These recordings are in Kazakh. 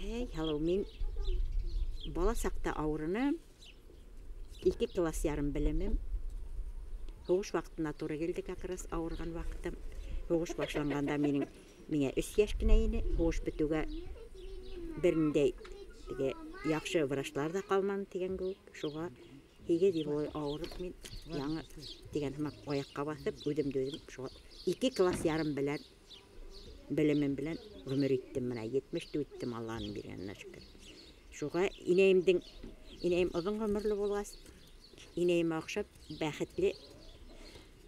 Hallo, min bala saqta ауырыным. 2 класс ярым білімім. Hoğuş vaqtına to'g'ri keldik, aqras ауырған vaqtim. Hoğuş boshlanganda mingga 3 yoshgina edi. Hoğuş bituga birindey dige yaxshi vrachlar da qalmadi degan ko'p. Shuga hege deb ауырып men yangi degan ham oyoqqa basib, o'dim-o'dim shu 2 класс yarım bilan bilimim bilan ömür ettim mana 70'te öttim Allah'ın berganine şükür. Şuga ineyim uzun ömürlü bolğas. İneyim oxşap baxtli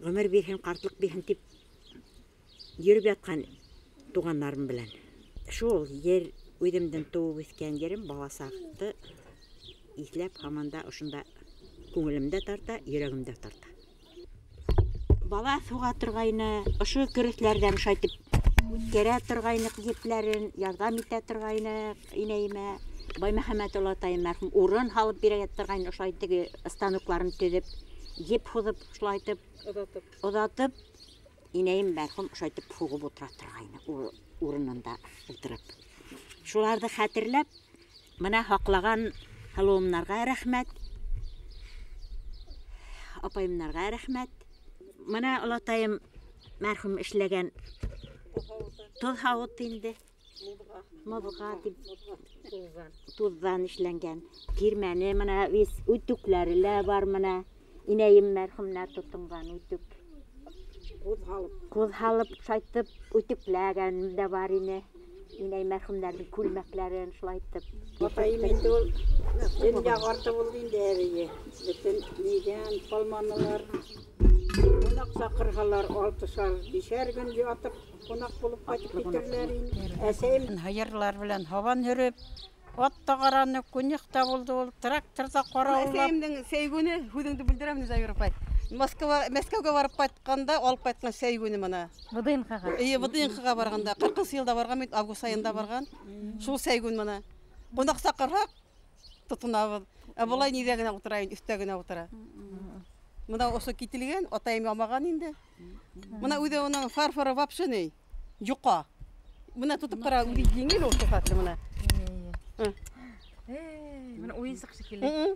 ömür bergen, qartlık bergen dep yürüp yatkan tuğanlarım bilan. Şol yer ödümden doğup ötken yerim balasaqtı izlep hamanda uşunda көңілімді тарта, yüreğimde тарта. Бала суға тұрғайны, ұшы күріслерден шайтып, өткере тұрғайны еплерін, ярдам ете тұрғайны инейме, Баймахамет Олатайым мәрхім урын халып бере тұрғайны ұшайтығы станокларын төдіп, еп фузып ұшлайтып, ұдатып, инейім мәрхім ұшайтып фуғып отыра тұрғайны урынында ұлтырып. Шуларды қатырлап, мына хақлаған халуымнарға рәхмет, апайымнарға рәхмәт. Мына Олатайым мәрхүм эшләгән тоз һавыт инде. Модга дип туздан эшләнгән. Кирмәне мына вис үтүкләре бар мына. Инәем мәрхүмнәр тотынган үтүк. Күз халып шайтып үтүкләгән дә бар ине. Инәй мәрхүмнәрнең күлмәкләрен шулайтып. Апайым инде ул дөнья арты булды инде әбие. Бөтен нидән калманылар. Кунак сакыргалар 6-5 көн ятып, кунак булып кайтып китерләр инде. Әсәем хайырлар белән һаван һөреп, ат тагараны кунякта булды ул, тракторда караулап. Әсәемнең сөйгүне һүзеңде белдерәм Низагыр апай. Мәскәүгә барып кайтканда, алып кайткан сөйгүне мына. ВДНХга. ВДНХга барганда, 40 елда барган, мен август айында барган. Шул сөйгүн мына. Кунак сакырак тотынабыз. Булай нидә генә утырайын, өстә генә утыра. Мына осы кителгән, атайым ямаган инде. Мына үзе уның фарфоры вообще не. Юка. Мына тутып кара, үзе җиңел ул сыйфатлы мына. Мына уйынсык шикелле.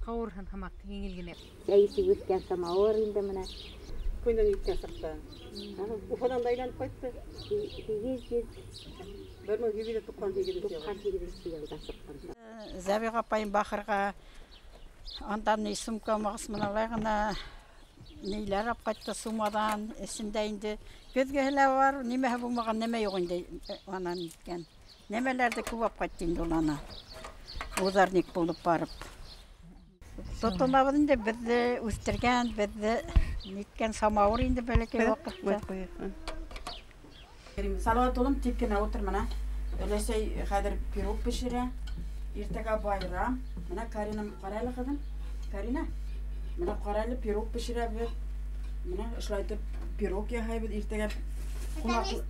Кавырхан хамак еңел генә. Сәйси үскән самавыр инде менә. Көннән үткән сакта. Уфадан да әйләнеп кайтты. 1898 Зәбиға апайым бахырға антан сумка мағыс мыналай ғына нейлер ап қайтты сумадан, есінде инде көзгелі бар, немеге болмаған неме жоқ инде анан еткен. Немелерді көп ап қайтты инде олана. Озарник болып барып. Тотынабыз инде бізді өстірген, бізді неткен самауыр инде бәлекей вақытта. Салават олым тепкені отыр мына. Өлесей қадыр пирог пішірі. Ертеге байрам. Мына Каринам қарайлы қыдым. Карина. Мына қарайлы пирог пішірі бі. Мына ұшлайтып пирог яхай бі. Ертеге қунақ...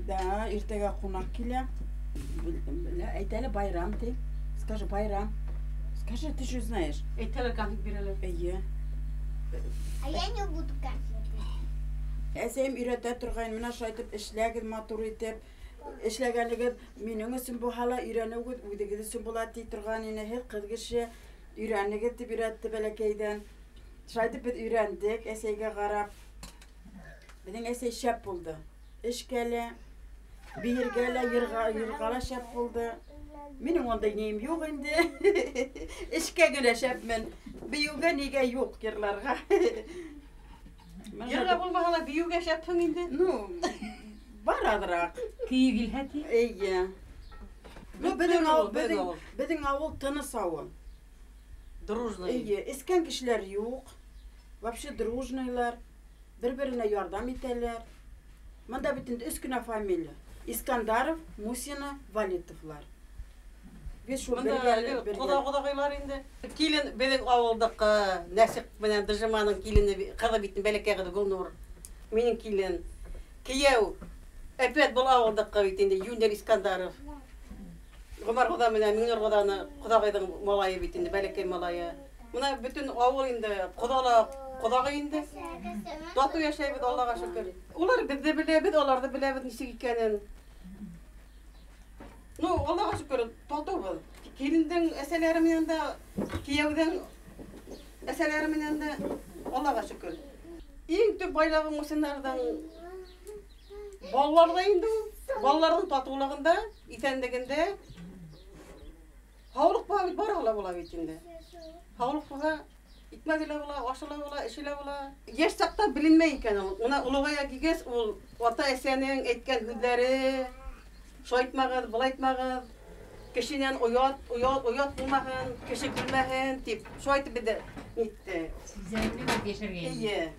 Да, ертеге қунақ келе. Айтайлы байрам ты. Скажи байрам. Скажи, ты что знаешь? Әйтәле конфет бирәләр. Әйе. А я не буду конфеты. Әсәйім үйрәтә тұрғайын, мына шайтып ішләгін матур етіп, ішләгәлігін менің үсін бұл хала үйрәнігід, өйдегіді үсін болады дей тұрған ені, хел қызғышы үйрәнігід деп үйрәтті бәләкейден. Шайтып біз үйрәндік, әсәйге қарап. Біздің әсәй шәп болды. Ішкәлі, бейіргәлі, ерғала шәп болды. Менің ондай нейім жоқ енді. Ішкәгілі шәп мен. Бейуге неге жоқ керларға. Ерге булмаганда биюгә шәпһең инде. Ну, бар адырақ. Күйі килһәти. Әйе. Біздің ауыл тыныс ауыл. Дружный. Әйе, іскен кішілер жоқ. Вообще дружныйлар. Бір-біріне ярдам етелер. Мында бітінде 3 күні фамилия. Искандаров, Мусина, Валитовлар. Құдағайлар енді. Келін бәлек ауылдық нәсік менен дыжыманың келіні қады бетін бәлеке қады Гүлнұр. Менің келін. Кияу. Әпет бұл ауылдық бетінде Юнер Искандаров. Ғұмар құда менен Мыңнұр құданы құдағайдың малайы бетінде бәлеке малайы. Мына бүтін ауыл енді құдағай енді. Тату яшайбыз Аллаға шүкір. Олар бізді білебіз, оларды білебіз несек екенін. Ну, Аллаға шүкір, тату бұл. Келіндің әсәлері менен де, киеудің әсәлері менен де Аллаға шүкір. Ең төп байлығың осынардан балаларда енді, балалардың татулығында, итәндігінде, хаулық бар ала бола бетінде. Хаулық бола, итмәгілі бола, ашылы бола, ішілі бола. Еш сақта білінмей екен ол. Ona ұлығая кегес, ол ата әсәнің әйткен хүлдері, şu айтмағыз, бұл айтмағыз, кішінен ұят болмағын, кіші күлмәғын, деп, şu айтып беді, нетті. Иә.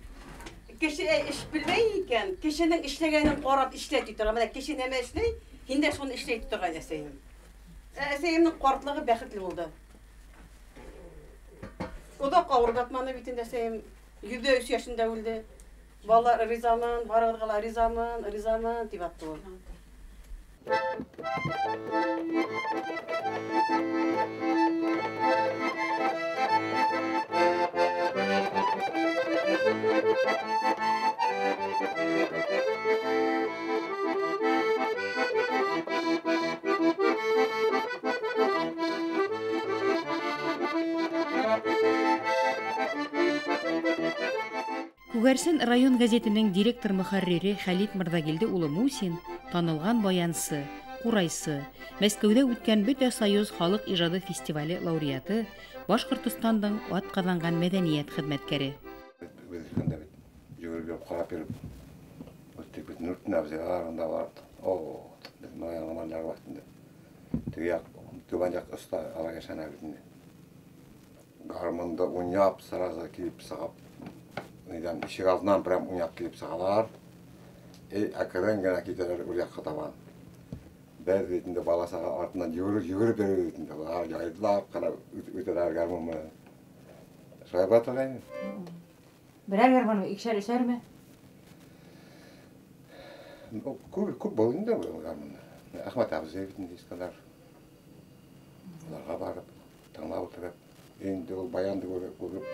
Кіші іш білмей екен, кішінің ішлегенін қарап ішлейді тұрған. Мына кіші неме ішлей, хинде соны ішлейді тұрған әсейім. Әсейімнің қуартлығы бәқітлі болды. O da qavurgatmanı bitinde әсейім, 103 yaşında öldü. Vallahi rızamın, barıqlar rızamın, деп атты ол. Күгәрсен район газетінің директор мөхәррире Хәлит Мырдагилде улы Мусин, танылған баянсы, курайсы, Мәскәүдә үткән Бөтә Союз халык ижады фестивале лауреаты, Башкортостандың атказанган мәдәният хезмәткәре. Гармонда уйнап, сразу килеп сагап, нидән ишек алдынан прям уйнап килеп сагалар. Акырын гына китәләр ул якка табан. Бер ретендә баласага артыннан йөгереп бере ретендә алар яйдылар, карап үтәләр гармонны. Шайба тагын. Берәр гармон икшәр эшәрме? Күп булды бу гармонны. Ахмат абзый битен дискалар. Аларга барып, тыңлап утырып, енді ол баянды көріп,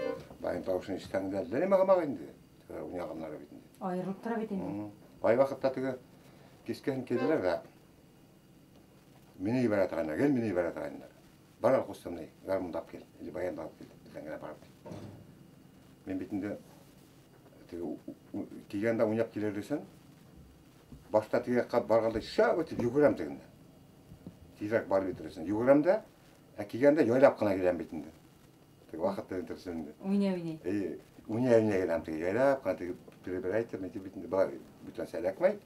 баян тауышын іштәңдер. Ләнемеға маға енді, уйнағанлары битінде. Айырылып тұра битінде. Бай вақытта түгі кескен келділер да, мені бәрі атағандар, кел мені бәрі атағандар. Бар ал қостамдай, гармонды ап кел, или баянды ап кел, бізден барып. Мен битінде кигенде уйнап келер десен, башта тіге қап барғалда ша өтіп югірем тегінде. Тезірек барып етіресін. Югіремде, кигенде yoylap қана келем битінде. Вақытта интерсенде. Уйнай. Уйнай келем теге yoylap қана теге перебирайтер мен битінде бар бүтін сәләкмай.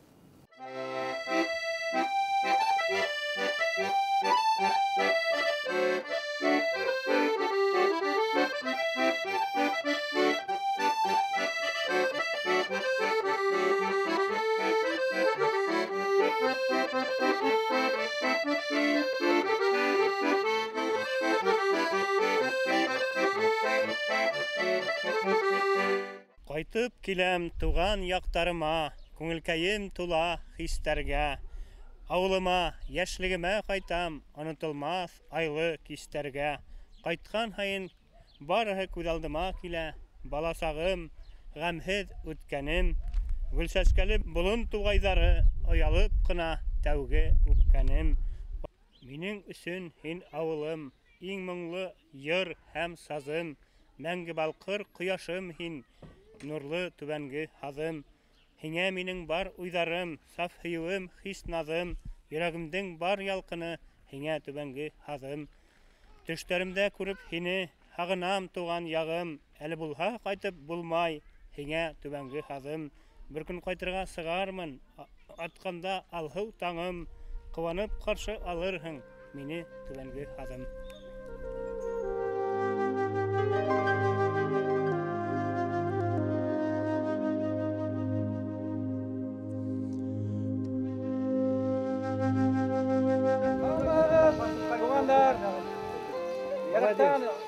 Кайтып киләм туган яктарыма, күңелкәем тула хистәргә. Авылыма, яшьлегемә кайтам, онытылмас айлы кистәргә. Кайткан һайын барыһы күз алдыма килә, баласагым, гамһез үткәнем. Гүлсәскәле болын тугайдары, оялып кына тәүге үпкәнем. Минең өчен һин авылым, иң моңлы йыр һәм сазым. Мәңге балкыр кояшым һин, нурлы түбәнге һазым. Һиңә минең бар уйдарым, саф һөюем, хис назым. Йөрәгемдең бар ялкыны, һиңә түбәнге һазым. Төшләремдә күреп һине, һагынам туган ягым. Әле булһа кайтып булмай, һиңә түбәнге һазым. Бер көн кайтырга сыгармын, атканда алһыу таңым. Куанып каршы алырһың мине түбәнге һазым.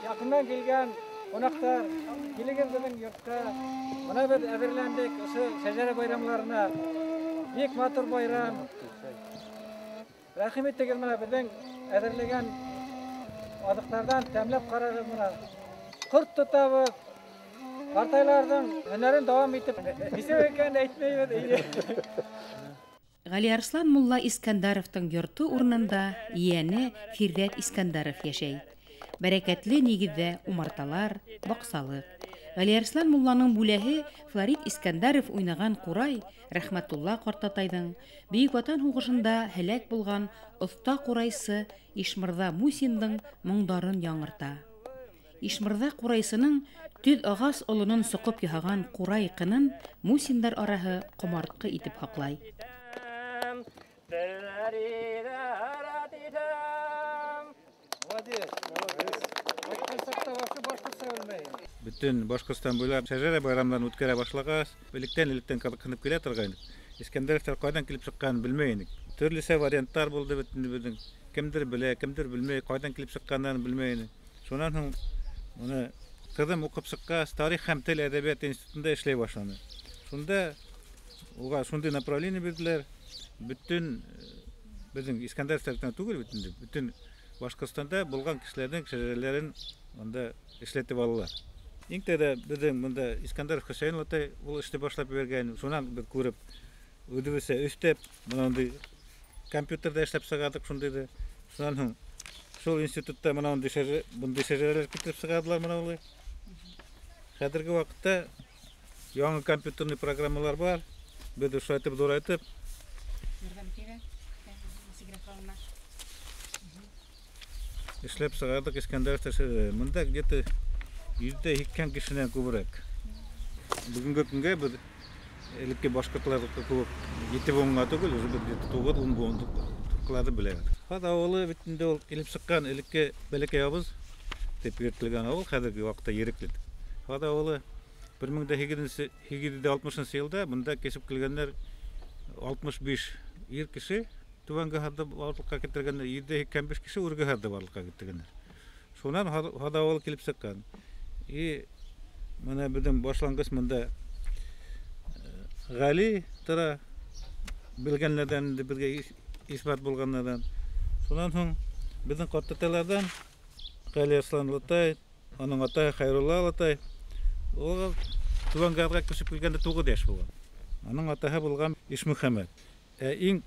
Yakından gelgen konaklar, gelgen bugün yurtta, ona bir əbirləndik, şəcərə bayramlarına, büyük matur bayram. Rəhim ettik mına bizden ədirlegen adıklardan təmləb qararız mına. Kurt tutabıq, partaylardan hünerin devam etip, bize öykən etmeyi. Галиарслан Мулла Искандаровтың йорты урынында ияне Фирдәт Искандаров яшәй. Бәрәкәтле нигездә умарталар, баксалык. Галиарслан Мулланың бүләһе Флорид Искандаров уйнаган Курай Рәхмәтулла картатайның Бөек Ватан һугышында һәлак булган оста курайсы Ишмырҙа Мусиндың моңдарын яңырта. Ишмырҙа курайсының төҙ ағас олонон соҡоп яһаган Курай ҡынын Мусиндар араһы ҡомартҡы итеп һаҡлай. Бүтін Башқұртстан буйлап шәжәрә байрамдан үткәрә башлағас, электән ҡыҙыҡһынып килә торғайныҡ. Искәндәровтар ҡайҙан килеп сыҡҡанын белмәй инек. Төрлөсә варианттар булды бөтөн. Кемдер белә, кемдер белмәй, ҡайҙан килеп сыҡҡандарын белмәй ине. Шунан һуң уны ҡыҙым уҡып сыҡҡас, тарих һәм тел әҙәбиәт институтында эшләй башланы. Шунда уға шундай направление бирҙеләр. Бүтән беҙҙең Искәндәровтар түгел бүтән Башҡортостанда булған кешеләрҙең шәжәрәләрен анда эшләтеп алалар. Иң тәүҙә беҙҙең бында Искәндәров Хөсәйен олатай ул эште башлап ебәргән. Шунан беҙ күреп, үҙебеҙсә өҫтәп, бынандай компьютерҙа эшләп сығардыҡ шундайҙы. Шунан һуң шул институтта бындай шәжәрәләр китереп сығардылар мынаулай. Хәҙерге ваҡытта яңы компьютерный программалар бар. Беҙ ошайтып, ҙурайтып эшләп сығардык Искәндәровтар шәжәрәләрен. Мында где-то 180 кешенән күберәк. Бүгенге көнгә беҙ элекке башҡортларҙыҡы кеүек 7-10-ға түгел, уже беҙ 9-10-ҡыларҙы беләбеҙ. Ҡаҙ ауылы бит инде ул килеп сыҡҡан элекке бәләкәй ауыз дип йөрөтөлгән ауыл, хәҙерге ваҡытта Ерекле. Ҡаҙ ауылы 1860 йылда бында кесеп килгәндәр 65 ир кеше, түбәнге һарҙа барлыҡҡа китергәндәр, 785 кеше үрге һарҙа барлыҡҡа китергәндәр. Шунан һаҙ ауылы килеп сыҡҡан. И менә беҙҙең башланғыс мында Ғали тора белгәнләрҙән, беҙгә исбат булғанларҙан. Шунан һуң беҙҙең ҡартаталарҙан Галиарслан олатай, аның атаһы Хәйрулла олатай, ул түбәнге һарҙа күсеп килгәндә 9 йәш булған. Аның атаһы булған Ишмөхәмәт. Иң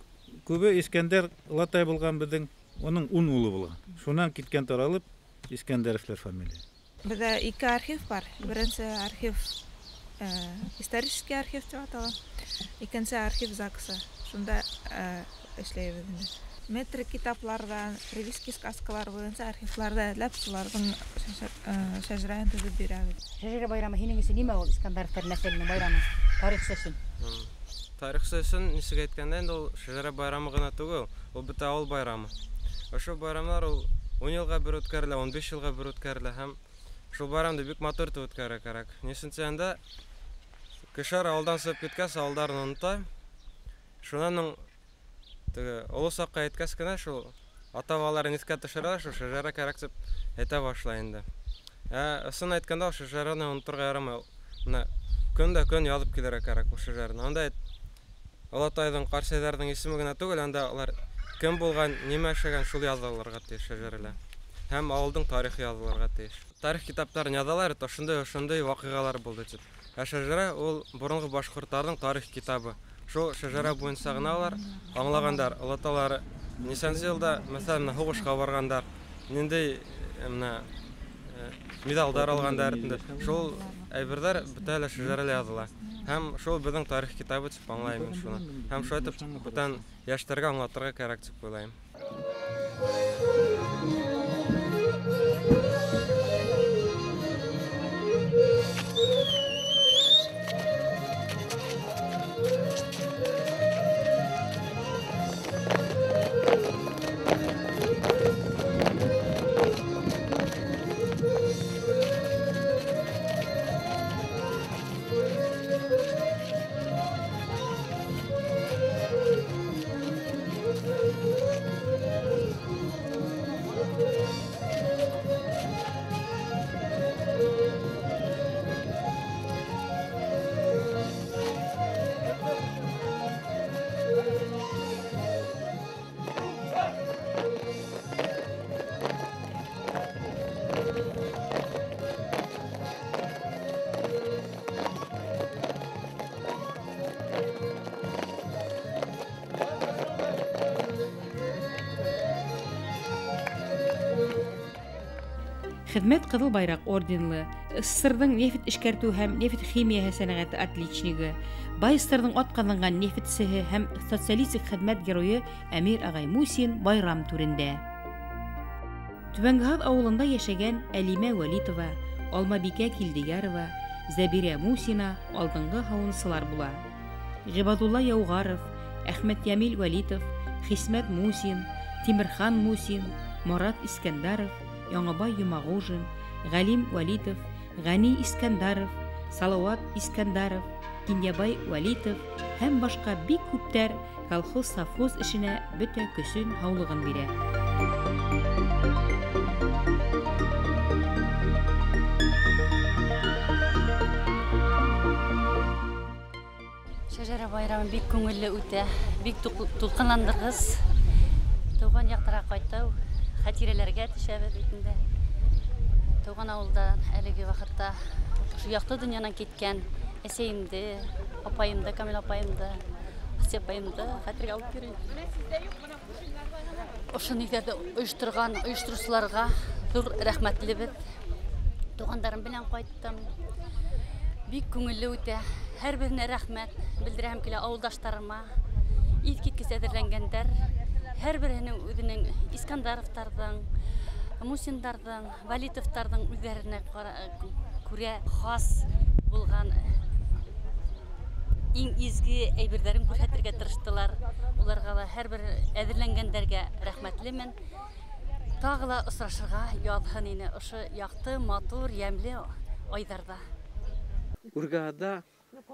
күбе Искәндәр олатай булған беҙҙең, оның 10 улы булған. Шунан киткән таралып Искәндәровлар фамилия. Беҙҙә 2 архив бар. Беренсе архив исторический архив дип атала. Икенсе архив ЗАГСа. Шунда эшләйбеҙ. Метрик китапларҙан, ревизский сказкалар буйынса архивларда эҙләп, шуларҙың шәжәрәһен төҙөп бирәбеҙ. Шәжәрә байрамы һинең өсөн нимә ул Искәндәровтар нәҫеленең байрамы? Тарихсы өсөн. Тарихсы өсөн нисек әйткәндә инде ул шәжәрә байрамы ғына түгел, ул бөтә ауыл байрамы. Ошо байрамдар ул 10 йылға бер үткәрелә, 15 йылға бер үткәрелә һәм шул байрамды бик матур итеп үткәрергә кәрәк. Нисенчәндә кешеләр ауылдан сығып киткәс, ауылдарын онота. Шунан оло саҡҡа әйткәс кенә шул ата-бабаларын иҫкә төшөрәләр, шул шәжәрә кәрәк тип әйтә башлай инде. Ысын әйткәндә, ул шәжәрәне оноторға ярамай. Көн яҙып килергә кәрәк ул шәжәрәне. Анда олатайҙың, ҡарсайҙарҙың исеме генә түгел, анда улар кем булған, нимә эшләгән, шул яҙылырға тейеш шәжәрәлә. Һәм ауылдың тарихы яҙылырға тейеш. Тарих китаптарын яҙалар, ошондай ваҡиғалар булды тип. Шәжәрә ул боронғо башҡорттарҙың тарих китабы. Шул шәжәрә буйынса ғына алар аңлағандар, олаталары нисәнсе йылда, мәсәлән, һуғышҡа барғандар, ниндәй медалдар алғандар, шул әйберҙәр бөтә лә шәжәрәлә яҙыла. Һәм шул беҙҙең тарих китабы тип аңлайым мин шуны. Һәм шулай итеп бүтән йәштәргә аңлатырға кәрәк тип уйлайым. Хезмәт Кызыл байрак орденлы, СССРның нефть эшкәртү һәм нефть химияһы сәнәгате отличнигы, Байстырның атказанган нефтьчесе һәм социалистик хезмәт герое Әмир агай Мусин байрам түрендә. Түбәнгәһад авылында яшәгән Әлимә Вәлитова, Алмабикә Килдиярова, Зәбирә Мусина алдынгы һавынсылар була. Гыйбадулла Яугаров, Әхмәт Ямил Вәлитов, Хисмәт Мусин, Тимерхан Мусин, Марат Искәндаров, Яңабай Юмагужин, Галим Вәлитов, Гани Искәндаров, Салават Искәндаров, Кинябай Вәлитов һәм башка бик күптәр колхоз-совхоз эшенә бөтә көсөн, һаулыгын бирә. Шәҗәрә байрамы бик күңелле үтә, бик тулкынландыргыс. Туган яктара кайту, хатирәләргә төшәбез битендә. Туган авылда әлеге вакытта шу якты дөньядан киткән әсәемде, апаемды, Камил апаемды, Асия апаемды хәтергә алып йөрим. Ошо нигәдә оештыручыларга зур рәхмәтлебез. Тугандарым белән кайттым. Бик күңелле үтә. Һәрберенә рәхмәт белдерәм килә авылдаштарыма. Искиткеч әзерләнгәндәр. Һәрберенең үзенең Искандаровтарның, Мусиндарның, Валитовтарның үзләренә күрә хас булган иң изге әйберләрен күрсәтергә тырыштылар. Уларга да һәрбер әзерләнгәндәргә рәхмәтлемен. Тагы да очрашырга язган ине ошо якты, матур, ямьле айдарда. Ургада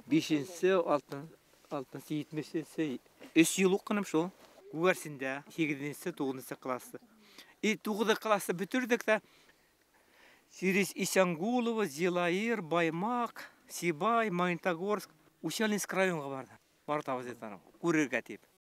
5-нче, 6-нчы, 7-нче 3 ел укыным шул. Гүрсендә 8-нче, 9-нчы классы. 9-нчы классы бетердек тә через Исангулова, Зилаир, Баймак, Сибай, Магнитогорск, Ущельнинск районга барды. Мартавыз етаны, күрергә тип.